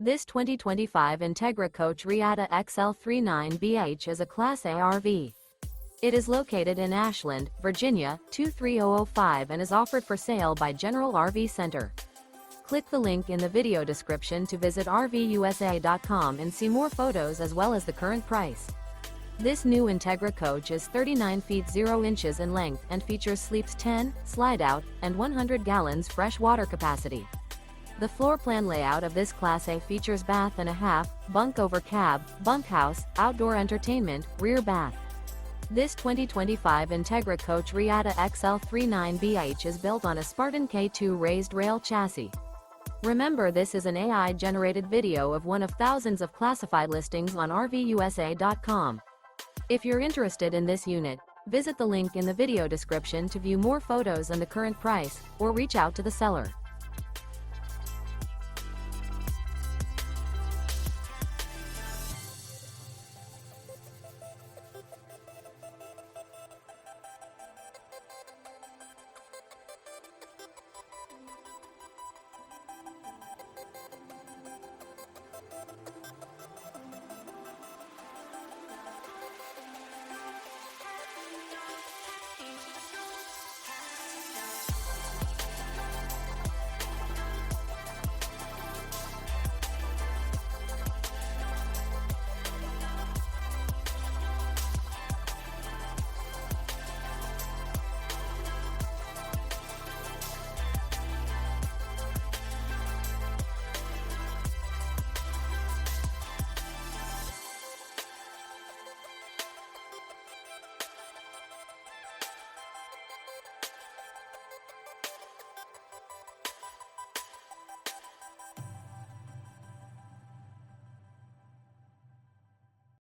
This 2025 Entegra Coach Reatta XL 39BH is a Class A RV. It is located in Ashland, Virginia, 23005 and is offered for sale by General RV Center. Click the link in the video description to visit RVUSA.com and see more photos as well as the current price. This new Entegra Coach is 39 feet 0 inches in length and features sleeps 10, Slideout, and 100 gallons fresh water capacity. The floor plan layout of this Class A features bath and a half, bunk over cab, bunkhouse, outdoor entertainment, rear bath. This 2025 Entegra Coach Reatta XL 39BH is built on a Spartan K2 Raised Rail chassis. Remember, this is an AI-generated video of one of thousands of classified listings on RVUSA.com. If you're interested in this unit, visit the link in the video description to view more photos and the current price, or reach out to the seller.